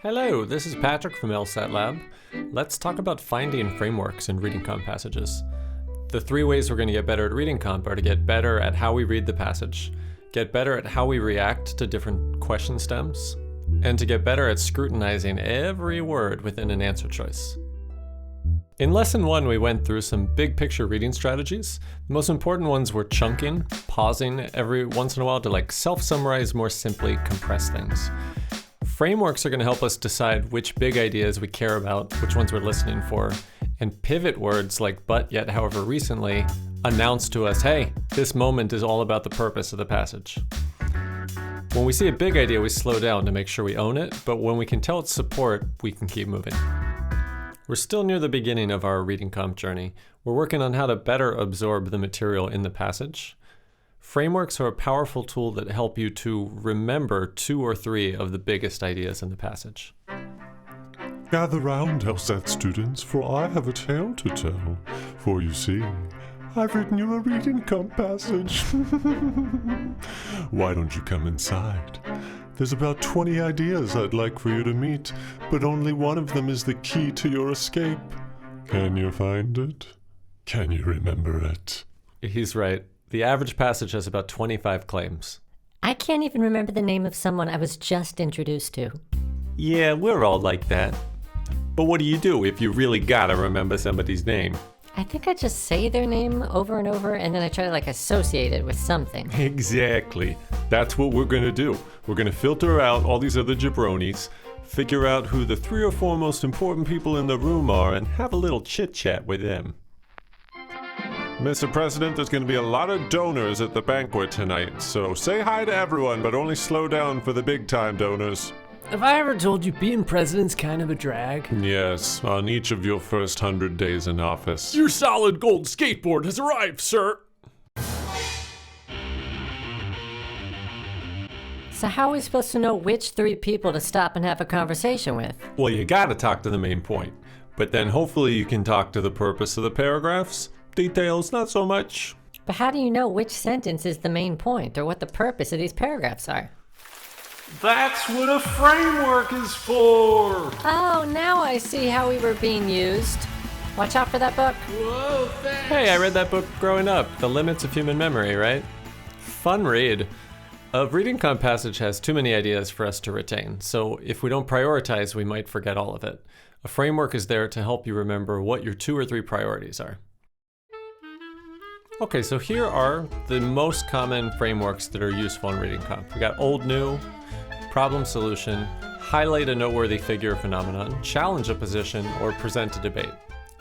Hello, this is Patrick from LSAT Lab. Let's talk about finding frameworks in reading comp passages. The three ways we're going to get better at reading comp are to get better at how we read the passage, get better at how we react to different question stems, and to get better at scrutinizing every word within an answer choice. In lesson 1, we went through some big picture reading strategies. The most important ones were chunking, pausing every once in a while to self-summarize more simply, compress things. Frameworks are going to help us decide which big ideas we care about, which ones we're listening for, and pivot words like but, yet, however, recently announce to us, hey, this moment is all about the purpose of the passage. When we see a big idea, we slow down to make sure we own it, but when we can tell its support, we can keep moving. We're still near the beginning of our reading comp journey. We're working on how to better absorb the material in the passage. Frameworks are a powerful tool that help you to remember 2 or 3 of the biggest ideas in the passage. Gather round, LSAT students, for I have a tale to tell. For you see, I've written you a reading comp passage. Why don't you come inside? There's about 20 ideas I'd like for you to meet, but only one of them is the key to your escape. Can you find it? Can you remember it? He's right. The average passage has about 25 claims. I can't even remember the name of someone I was just introduced to. Yeah, we're all like that. But what do you do if you really gotta remember somebody's name? I think I just say their name over and over, and then I try to associate it with something. Exactly. That's what we're gonna do. We're gonna filter out all these other jabronis, figure out who the 3 or 4 most important people in the room are, and have a little chit-chat with them. Mr. President, there's going to be a lot of donors at the banquet tonight, so say hi to everyone, but only slow down for the big-time donors. Have I ever told you being president's kind of a drag? Yes, on each of your first 100 days in office. Your solid gold skateboard has arrived, sir! So how are we supposed to know which 3 people to stop and have a conversation with? Well, you gotta talk to the main point, but then hopefully you can talk to the purpose of the paragraphs. Details, not so much. But how do you know which sentence is the main point, or what the purpose of these paragraphs are? That's what a framework is for! Oh, now I see how we were being used. Watch out for that book. Whoa, thanks! Hey, I read that book growing up, The Limits of Human Memory, right? Fun read. A reading comp passage has too many ideas for us to retain, so if we don't prioritize, we might forget all of it. A framework is there to help you remember what your 2 or 3 priorities are. Okay, so here are the most common frameworks that are useful in reading comp. We got old, new, problem solution, highlight a noteworthy figure or phenomenon, challenge a position, or present a debate.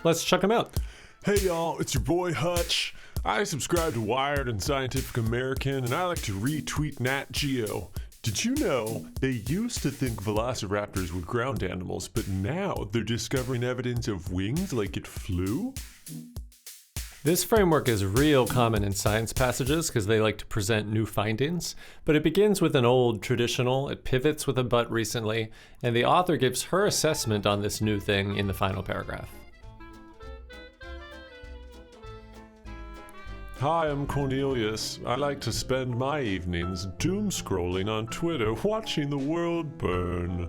Let's check them out. Hey y'all, it's your boy Hutch. I subscribe to Wired and Scientific American, and I like to retweet Nat Geo. Did you know they used to think velociraptors were ground animals, but now they're discovering evidence of wings like it flew? This framework is real common in science passages because they like to present new findings, but it begins with an old traditional, it pivots with a but recently, and the author gives her assessment on this new thing in the final paragraph. Hi, I'm Cornelius. I like to spend my evenings doom scrolling on Twitter, watching the world burn.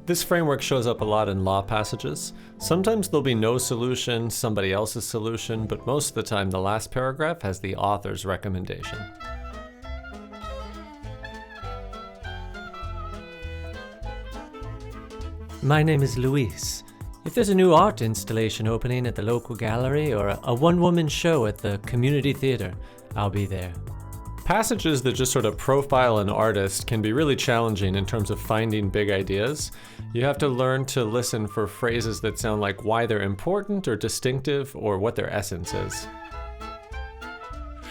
This framework shows up a lot in law passages. Sometimes there'll be no solution, somebody else's solution, but most of the time the last paragraph has the author's recommendation. My name is Luis. If there's a new art installation opening at the local gallery or a one-woman show at the community theater, I'll be there. Passages that just sort of profile an artist can be really challenging in terms of finding big ideas. You have to learn to listen for phrases that sound like why they're important or distinctive or what their essence is.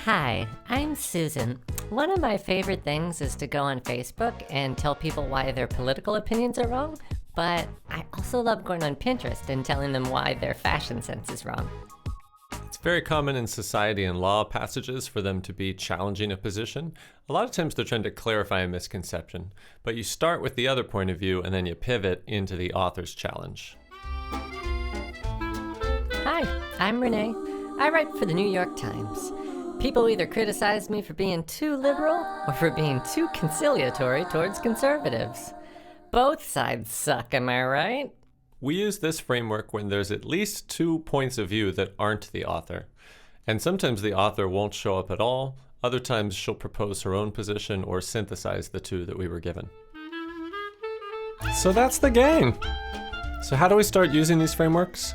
Hi, I'm Susan. One of my favorite things is to go on Facebook and tell people why their political opinions are wrong, but I also love going on Pinterest and telling them why their fashion sense is wrong. It's very common in society and law passages for them to be challenging a position. A lot of times they're trying to clarify a misconception, but you start with the other point of view and then you pivot into the author's challenge. Hi, I'm Renee. I write for the New York Times. People either criticize me for being too liberal or for being too conciliatory towards conservatives. Both sides suck, am I right? We use this framework when there's at least 2 points of view that aren't the author. And sometimes the author won't show up at all. Other times she'll propose her own position or synthesize the 2 that we were given. So that's the game. So how do we start using these frameworks?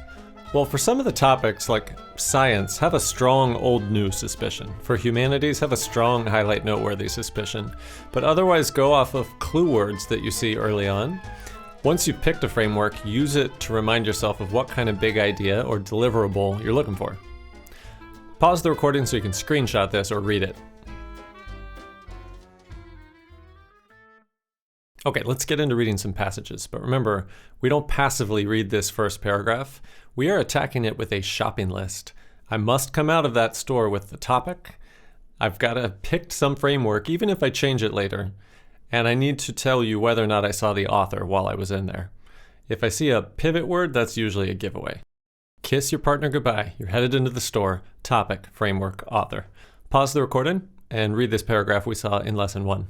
Well, for some of the topics, like science, have a strong old-new suspicion. For humanities, have a strong highlight noteworthy suspicion. But otherwise, go off of clue words that you see early on. Once you've picked a framework, use it to remind yourself of what kind of big idea or deliverable you're looking for. Pause the recording so you can screenshot this or read it. Okay, let's get into reading some passages. But remember, we don't passively read this first paragraph. We are attacking it with a shopping list. I must come out of that store with the topic. I've got to have picked some framework, even if I change it later. And I need to tell you whether or not I saw the author while I was in there. If I see a pivot word, that's usually a giveaway. Kiss your partner goodbye. You're headed into the store. Topic, framework, author. Pause the recording and read this paragraph we saw in lesson 1.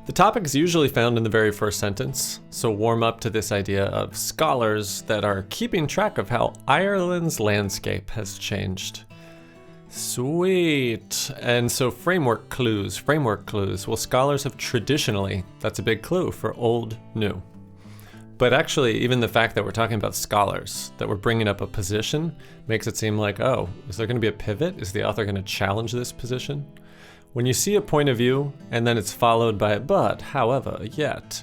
The topic is usually found in the very first sentence, so warm up to this idea of scholars that are keeping track of how Ireland's landscape has changed. Sweet. And so framework clues. Well, scholars have traditionally, that's a big clue for old, new. But actually, even the fact that we're talking about scholars, that we're bringing up a position, makes it seem like, oh, is there going to be a pivot? Is the author going to challenge this position? When you see a point of view, and then it's followed by but, however, yet,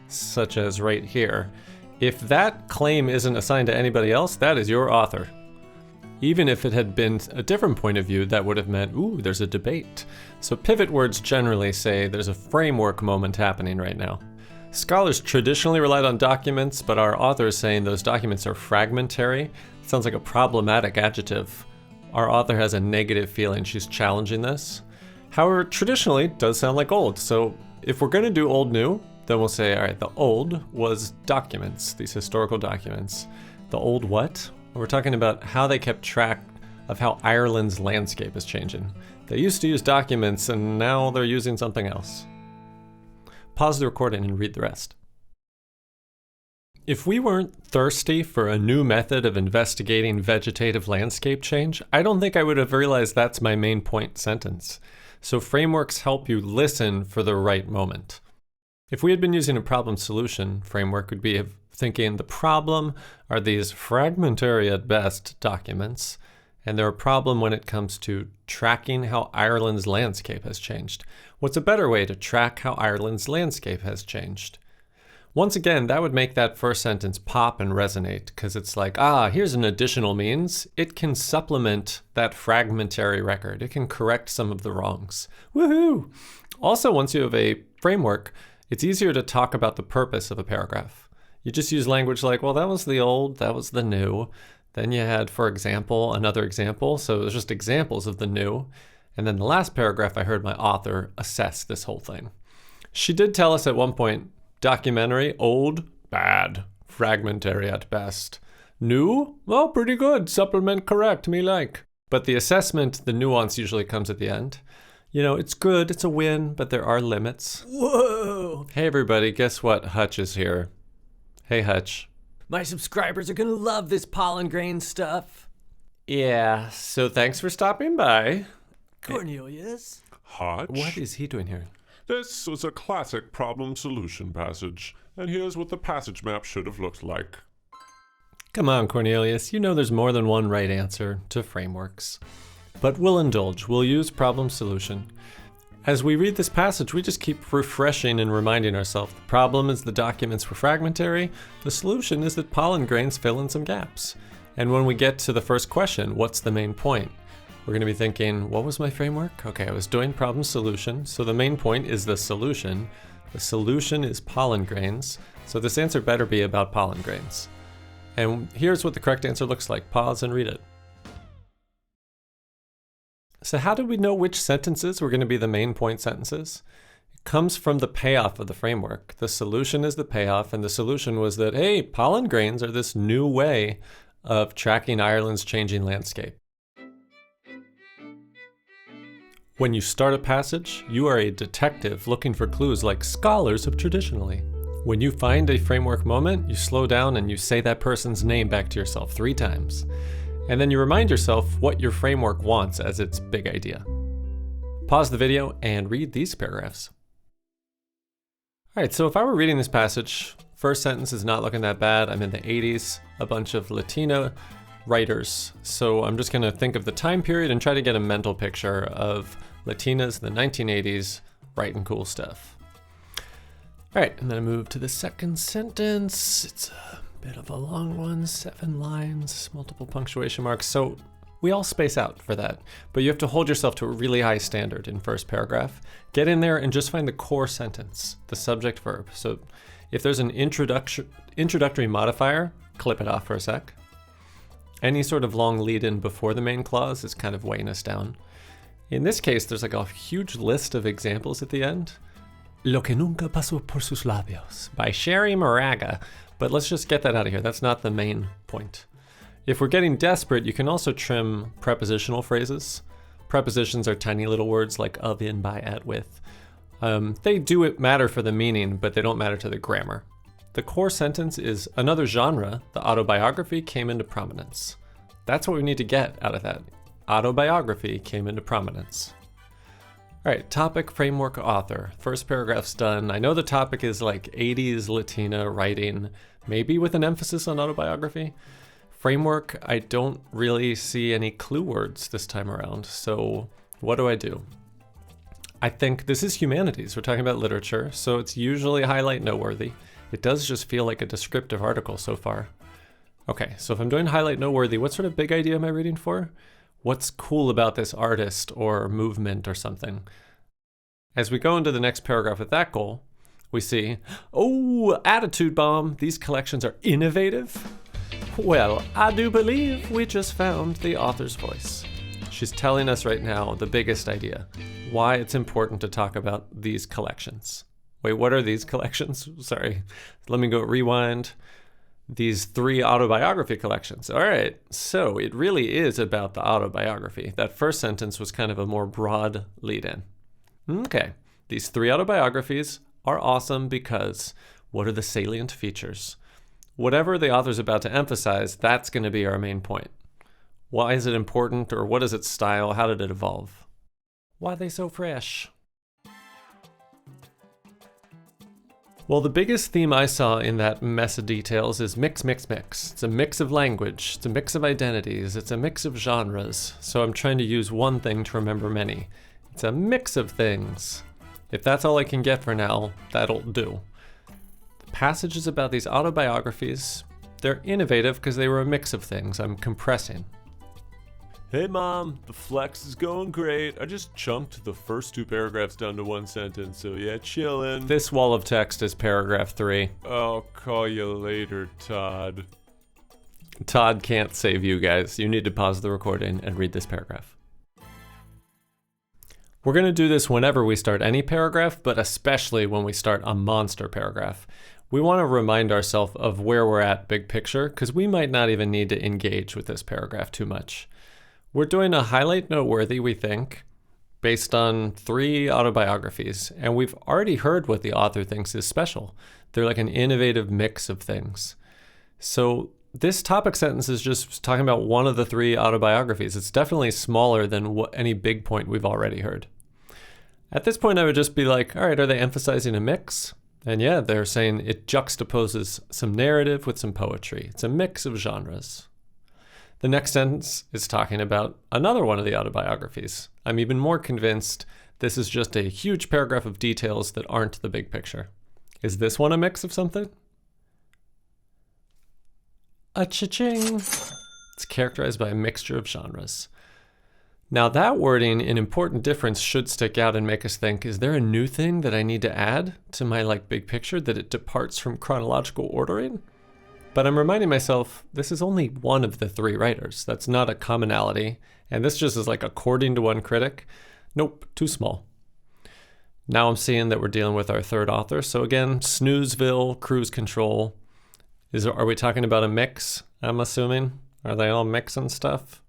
such as right here, if that claim isn't assigned to anybody else, that is your author. Even if it had been a different point of view, that would have meant, ooh, there's a debate. So pivot words generally say there's a framework moment happening right now. Scholars traditionally relied on documents, but our author is saying those documents are fragmentary. It sounds like a problematic adjective. Our author has a negative feeling. She's challenging this. However, traditionally, it does sound like old. So if we're going to do old new, then we'll say, all right, the old was documents, these historical documents. The old what? We're talking about how they kept track of how Ireland's landscape is changing. They used to use documents, and now they're using something else. Pause the recording and read the rest. If we weren't thirsty for a new method of investigating vegetative landscape change, I don't think I would have realized that's my main point sentence. So frameworks help you listen for the right moment. If we had been using a problem solution, framework would be thinking the problem are these fragmentary at best documents, and they're a problem when it comes to tracking how Ireland's landscape has changed. What's a better way to track how Ireland's landscape has changed? Once again, that would make that first sentence pop and resonate, because it's like, here's an additional means. It can supplement that fragmentary record. It can correct some of the wrongs. Woohoo! Also, once you have a framework, it's easier to talk about the purpose of a paragraph. You just use language like, well, that was the old, that was the new. Then you had, for example, another example. So it was just examples of the new. And then the last paragraph, I heard my author assess this whole thing. She did tell us at one point, documentary, old, bad, fragmentary at best. New, well, pretty good, supplement correct, me like. But the assessment, the nuance usually comes at the end. You know, it's good, it's a win, but there are limits. Whoa! Hey everybody, guess what? Hutch is here. Hey Hutch. My subscribers are gonna love this pollen grain stuff. Yeah, so thanks for stopping by. Cornelius? Hutch? What is he doing here? This was a classic problem solution passage, and here's what the passage map should have looked like. Come on, Cornelius, you know there's more than one right answer to frameworks. But we'll indulge, we'll use problem solution. As we read this passage, we just keep refreshing and reminding ourselves the problem is the documents were fragmentary, the solution is that pollen grains fill in some gaps. And when we get to the first question, what's the main point? We're going to be thinking, what was my framework? Okay, I was doing problem solution, so the main point is the solution. The solution is pollen grains, so this answer better be about pollen grains. And here's what the correct answer looks like. Pause and read it. So how do we know which sentences were going to be the main point sentences? It comes from the payoff of the framework. The solution is the payoff, and the solution was that, hey, pollen grains are this new way of tracking Ireland's changing landscape. When you start a passage, you are a detective looking for clues like scholars have traditionally. When you find a framework moment, you slow down and you say that person's name back to yourself 3 times. And then you remind yourself what your framework wants as its big idea. Pause the video and read these paragraphs. All right, so if I were reading this passage, first sentence is not looking that bad. I'm in the 80s, a bunch of Latina writers. So I'm just gonna think of the time period and try to get a mental picture of Latinas in the 1980s writing cool stuff. All right, and then I move to the second sentence. It's a bit of a long one, 7 lines, multiple punctuation marks. So we all space out for that, but you have to hold yourself to a really high standard in first paragraph. Get in there and just find the core sentence, the subject verb. So if there's an introductory modifier, clip it off for a sec. Any sort of long lead in before the main clause is kind of weighing us down. In this case, there's like a huge list of examples at the end. Lo que nunca pasó por sus labios by Sherry Moraga. But let's just get that out of here. That's not the main point. If we're getting desperate, you can also trim prepositional phrases. Prepositions are tiny little words like of, in, by, at, with. They do matter for the meaning, but they don't matter to the grammar. The core sentence is another genre, the autobiography, came into prominence. That's what we need to get out of that. Autobiography came into prominence. All right, topic, framework, author. First paragraph's done. I know the topic is like 80s Latina writing, maybe with an emphasis on autobiography. Framework, I don't really see any clue words this time around, so what do? I think this is humanities. We're talking about literature, so it's usually highlight noteworthy. It does just feel like a descriptive article so far. Okay, so if I'm doing highlight noteworthy, what sort of big idea am I reading for? What's cool about this artist or movement or something? As we go into the next paragraph with that goal, we see, oh, attitude bomb, these collections are innovative. Well, I do believe we just found the author's voice. She's telling us right now the biggest idea, why it's important to talk about these collections. Wait, what are these collections? Sorry, let me go rewind. These 3 autobiography collections. All right, so it really is about the autobiography. That first sentence was kind of a more broad lead-in. Okay, these 3 autobiographies are awesome because what are the salient features? Whatever the author's about to emphasize, that's going to be our main point. Why is it important, or what is its style? How did it evolve? Why are they so fresh? Well, the biggest theme I saw in that mess of details is mix, mix, mix. It's a mix of language, it's a mix of identities, it's a mix of genres. So I'm trying to use one thing to remember many. It's a mix of things. If that's all I can get for now, that'll do. The passage is about these autobiographies. They're innovative because they were a mix of things. I'm compressing. Hey mom, the flex is going great. I just chunked the first 2 paragraphs down to 1 sentence, so yeah, chillin'. This wall of text is paragraph 3. I'll call you later, Todd. Todd can't save you guys. You need to pause the recording and read this paragraph. We're going to do this whenever we start any paragraph, but especially when we start a monster paragraph. We want to remind ourselves of where we're at big picture, because we might not even need to engage with this paragraph too much. We're doing a highlight noteworthy, we think, based on 3 autobiographies, and we've already heard what the author thinks is special. They're like an innovative mix of things. So this topic sentence is just talking about one of the 3 autobiographies. It's definitely smaller than any big point we've already heard. At this point, I would just be like, all right, are they emphasizing a mix? And yeah, they're saying it juxtaposes some narrative with some poetry. It's a mix of genres. The next sentence is talking about another one of the autobiographies. I'm even more convinced this is just a huge paragraph of details that aren't the big picture. Is this one a mix of something? A cha-ching. It's characterized by a mixture of genres. Now that wording, an important difference, should stick out and make us think, is there a new thing that I need to add to my big picture, that it departs from chronological ordering? But I'm reminding myself, this is only one of the 3 writers. That's not a commonality. And this just is according to one critic. Nope, too small. Now I'm seeing that we're dealing with our 3rd author. So again, Snoozeville, Cruise Control. Are we talking about a mix, I'm assuming? Are they all mixing stuff?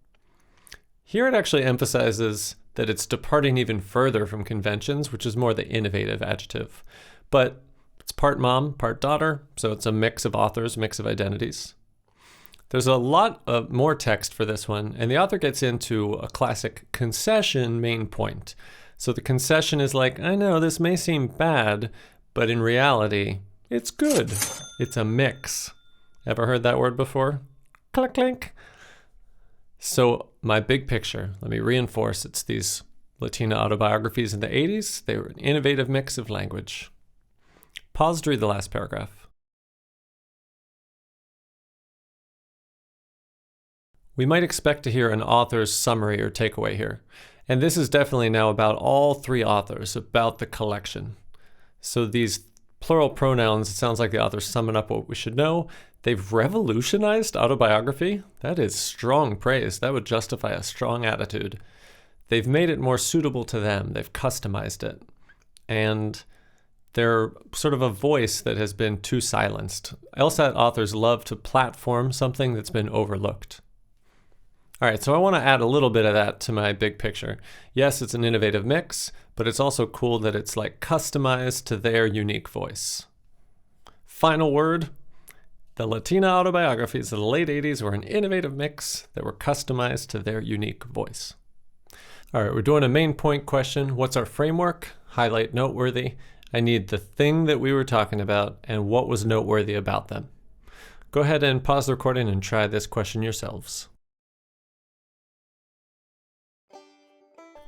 Here it actually emphasizes that it's departing even further from conventions, which is more the innovative adjective. But it's part mom, part daughter, so it's a mix of authors, mix of identities. There's a lot of more text for this one, and the author gets into a classic concession main point. So the concession is like, I know this may seem bad, but in reality, it's good. It's a mix. Ever heard that word before? Click, clink. So my big picture, let me reinforce, it's these Latina autobiographies in the 80s. They were an innovative mix of language. Pause to read the last paragraph. We might expect to hear an author's summary or takeaway here. And this is definitely now about all three authors, about the collection. So these plural pronouns, it sounds like the author's summing up what we should know. They've revolutionized autobiography. That is strong praise. That would justify a strong attitude. They've made it more suitable to them. They've customized it. And they're sort of a voice that has been too silenced. LSAT authors love to platform something that's been overlooked. All right, so I want to add a little bit of that to my big picture. Yes, it's an innovative mix, but it's also cool that it's like customized to their unique voice. Final word, the Latina autobiographies of the late 80s were an innovative mix that were customized to their unique voice. All right, we're doing a main point question. What's our framework? Highlight noteworthy. I need the thing that we were talking about and what was noteworthy about them. Go ahead and pause the recording and try this question yourselves.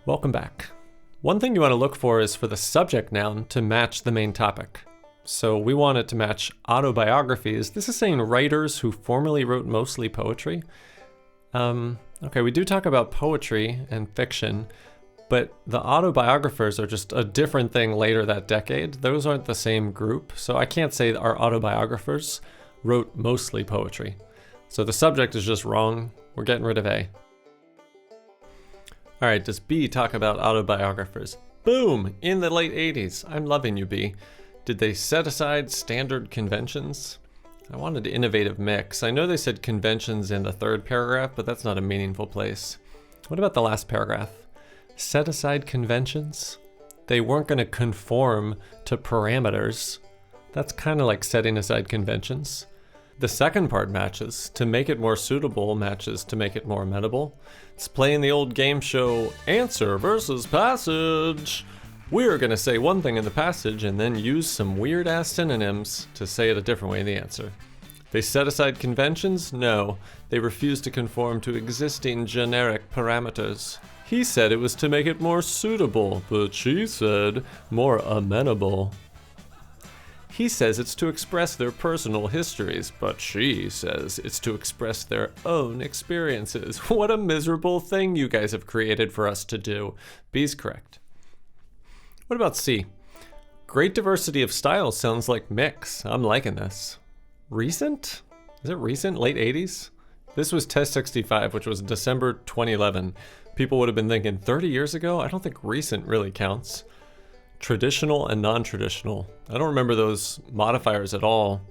Welcome back. One thing you want to look for is for the subject noun to match the main topic. So we want it to match autobiographies. This is saying writers who formerly wrote mostly poetry. Okay, we do talk about poetry and fiction, but the autobiographers are just a different thing later that decade. Those aren't the same group, so I can't say our autobiographers wrote mostly poetry. So the subject is just wrong. We're getting rid of A. All right, does B talk about autobiographers? Boom! In the late 80s. I'm loving you, B. Did they set aside standard conventions? I wanted an innovative mix. I know they said conventions in the third paragraph, but that's not a meaningful place. What about the last paragraph? Set aside conventions? They weren't going to conform to parameters. That's kind of like setting aside conventions. The second part matches. To make it more suitable matches to make it more amenable. It's playing the old game show answer versus passage. We're going to say one thing in the passage and then use some weird ass synonyms to say it a different way in the answer. They set aside conventions? No. They refused to conform to existing generic parameters. He said it was to make it more suitable, but she said more amenable. He says it's to express their personal histories, but she says it's to express their own experiences. What a miserable thing you guys have created for us to do. B's correct. What about C? Great diversity of styles sounds like mix. I'm liking this. Recent? Is it recent? Late 80s? This was Test 65, which was December 2011. People would have been thinking 30 years ago? I don't think recent really counts. Traditional and non-traditional. I don't remember those modifiers at all.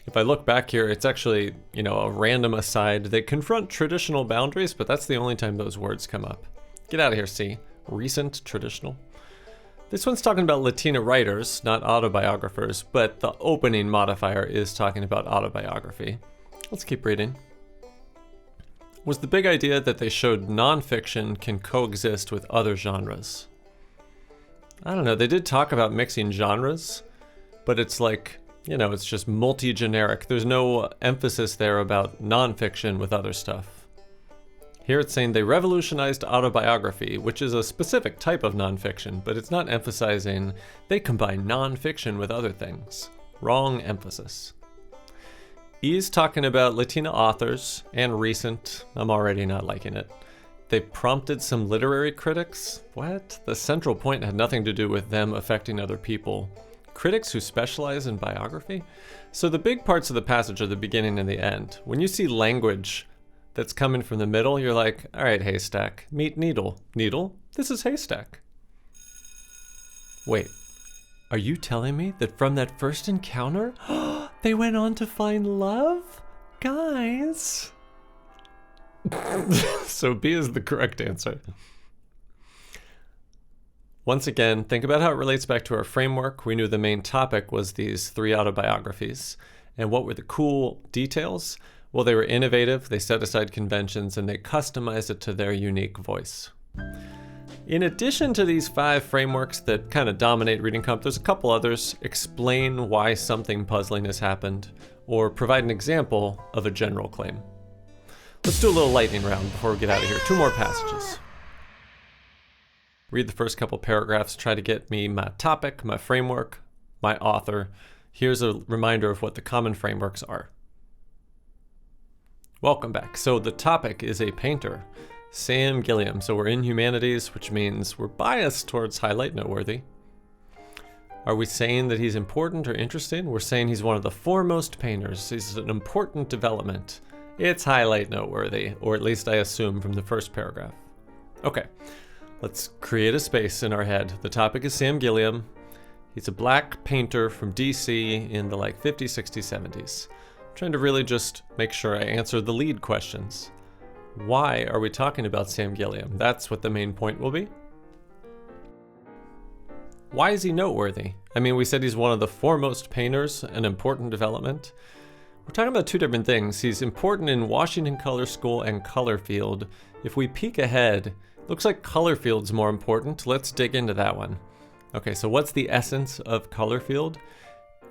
If I look back here, it's actually, a random aside. They confront traditional boundaries, but that's the only time those words come up. Get out of here, C. Recent, traditional. This one's talking about Latina writers, not autobiographers, but the opening modifier is talking about autobiography. Let's keep reading. Was the big idea that they showed nonfiction can coexist with other genres? I don't know, they did talk about mixing genres, but it's like, it's just multi-generic. There's no emphasis there about nonfiction with other stuff. Here it's saying they revolutionized autobiography, which is a specific type of nonfiction, but it's not emphasizing they combine nonfiction with other things. Wrong emphasis. E is talking about Latina authors and recent. I'm already not liking it. They prompted some literary critics? What? The central point had nothing to do with them affecting other people. Critics who specialize in biography? So the big parts of the passage are the beginning and the end. When you see language that's coming from the middle, you're like, all right, haystack, meet needle. Needle? This is haystack. Wait, are you telling me that from that first encounter, they went on to find love? Guys. So B is the correct answer. Once again, think about how it relates back to our framework. We knew the main topic was these 3 autobiographies. And what were the cool details? Well, they were innovative, they set aside conventions, and they customized it to their unique voice. In addition to these 5 frameworks that kind of dominate reading comp, there's a couple others. Explain why something puzzling has happened, or provide an example of a general claim. Let's do a little lightning round before we get out of here. 2 more passages. Read the first couple paragraphs, try to get me my topic, my framework, my author. Here's a reminder of what the common frameworks are. Welcome back. So the topic is a painter, Sam Gilliam. So we're in humanities, which means we're biased towards highlight noteworthy. Are we saying that he's important or interesting? We're saying he's one of the foremost painters. He's an important development. It's highlight noteworthy, or at least I assume from the first paragraph. Okay, let's create a space in our head. The topic is Sam Gilliam. He's a black painter from DC in the 50s, 60s, 70s. I'm trying to really just make sure I answer the lead questions. Why are we talking about Sam Gilliam? That's what the main point will be. Why is he noteworthy? I mean, we said he's one of the foremost painters, an important development. We're talking about 2 different things. He's important in Washington Color School and Color Field. If we peek ahead, looks like Color Field's more important. Let's dig into that one. Okay, so what's the essence of Color Field?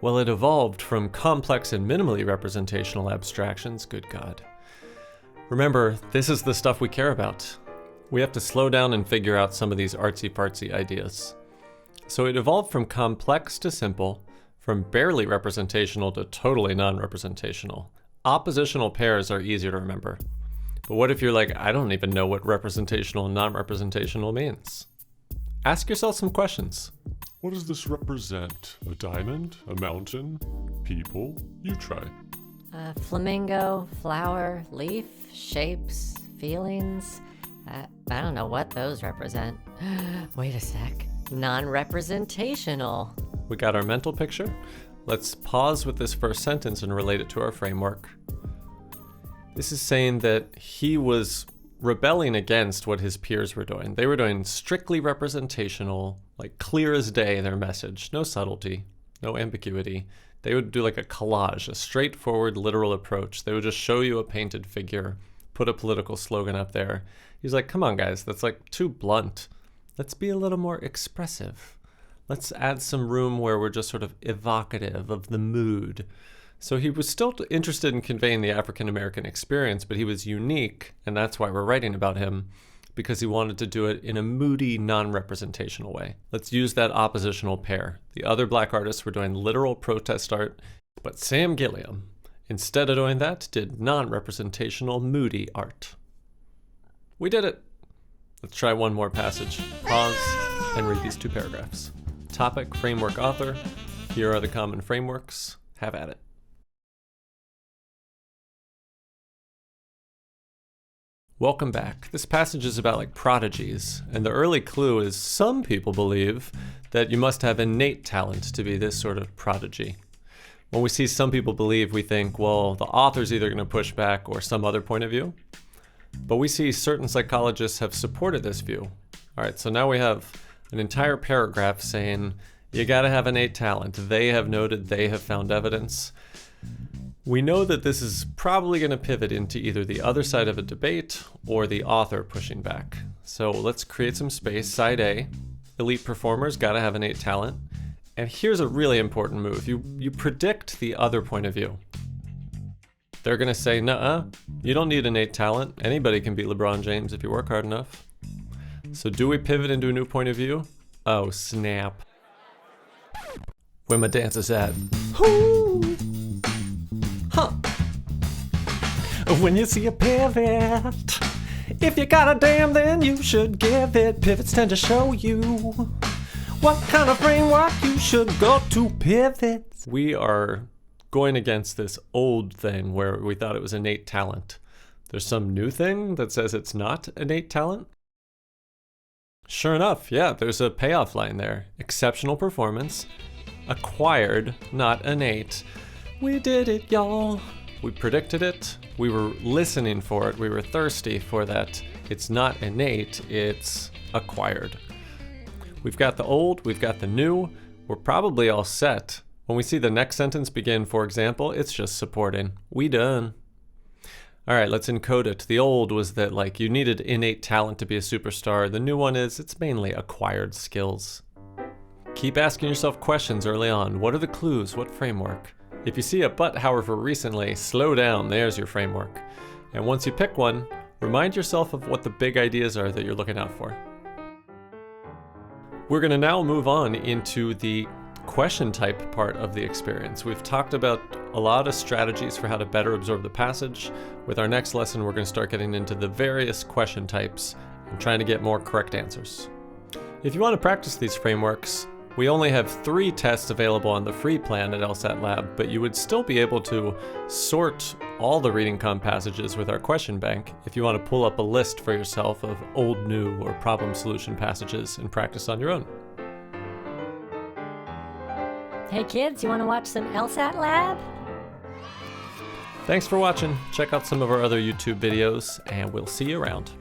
Well, it evolved from complex and minimally representational abstractions. Good God. Remember, this is the stuff we care about. We have to slow down and figure out some of these artsy-fartsy ideas. So it evolved from complex to simple, from barely representational to totally non-representational. Oppositional pairs are easier to remember. But what if you're like, I don't even know what representational and non-representational means? Ask yourself some questions. What does this represent? A diamond? A mountain? People? You try. Flamingo, flower, leaf, shapes, feelings. I don't know what those represent. Wait a sec. Non-representational. We got our mental picture. Let's pause with this first sentence and relate it to our framework. This is saying that he was rebelling against what his peers were doing. They were doing strictly representational, clear as day, their message. No subtlety, no ambiguity. They would do a collage, a straightforward, literal approach. They would just show you a painted figure, put a political slogan up there. He's like, come on, guys, that's too blunt. Let's be a little more expressive. Let's add some room where we're just sort of evocative of the mood. So he was still interested in conveying the African American experience, but he was unique, and that's why we're writing about him, because he wanted to do it in a moody, non-representational way. Let's use that oppositional pair. The other black artists were doing literal protest art, but Sam Gilliam, instead of doing that, did non-representational, moody art. We did it. Let's try one more passage. Pause and read these 2 paragraphs. Topic, framework, author. Here are the common frameworks. Have at it. Welcome back. This passage is about prodigies, and the early clue is some people believe that you must have innate talent to be this sort of prodigy. When we see some people believe, we think, well, the author's either going to push back or some other point of view. But we see certain psychologists have supported this view. All right, so now we have an entire paragraph saying you got to have innate talent. They have noted, they have found evidence. We know that this is probably going to pivot into either the other side of a debate or the author pushing back. So let's create some space. Side A, elite performers got to have innate talent. And here's a really important move. You predict the other point of view. They're going to say, nuh-uh, you don't need innate talent. Anybody can beat LeBron James if you work hard enough. So do we pivot into a new point of view? Oh, snap. Where my dancers at? Ooh. Huh. When you see a pivot, if you got a damn, then you should give it. Pivots tend to show you what kind of framework you should go to pivot. We are going against this old thing where we thought it was innate talent. There's some new thing that says it's not innate talent. Sure enough, yeah, there's a payoff line there. Exceptional performance, acquired, not innate. We did it, y'all. We predicted it. We were listening for it. We were thirsty for that. It's not innate, it's acquired. We've got the old, we've got the new, we're probably all set. When we see the next sentence begin, for example, it's just supporting. We done. All right, let's encode it. The old was that like you needed innate talent to be a superstar. The new one is it's mainly acquired skills. Keep asking yourself questions early on. What are the clues? What framework? If you see a but, however, recently, slow down. There's your framework. And once you pick one, remind yourself of what the big ideas are that you're looking out for. We're going to now move on into the question type part of the experience. We've talked about a lot of strategies for how to better absorb the passage. With our next lesson, we're going to start getting into the various question types and trying to get more correct answers. If you want to practice these frameworks, we only have 3 tests available on the free plan at LSAT Lab, but you would still be able to sort all the reading comp passages with our question bank if you want to pull up a list for yourself of old, new, or problem solution passages and practice on your own. Hey kids, you want to watch some LSAT Lab? Thanks for watching. Check out some of our other YouTube videos, and we'll see you around.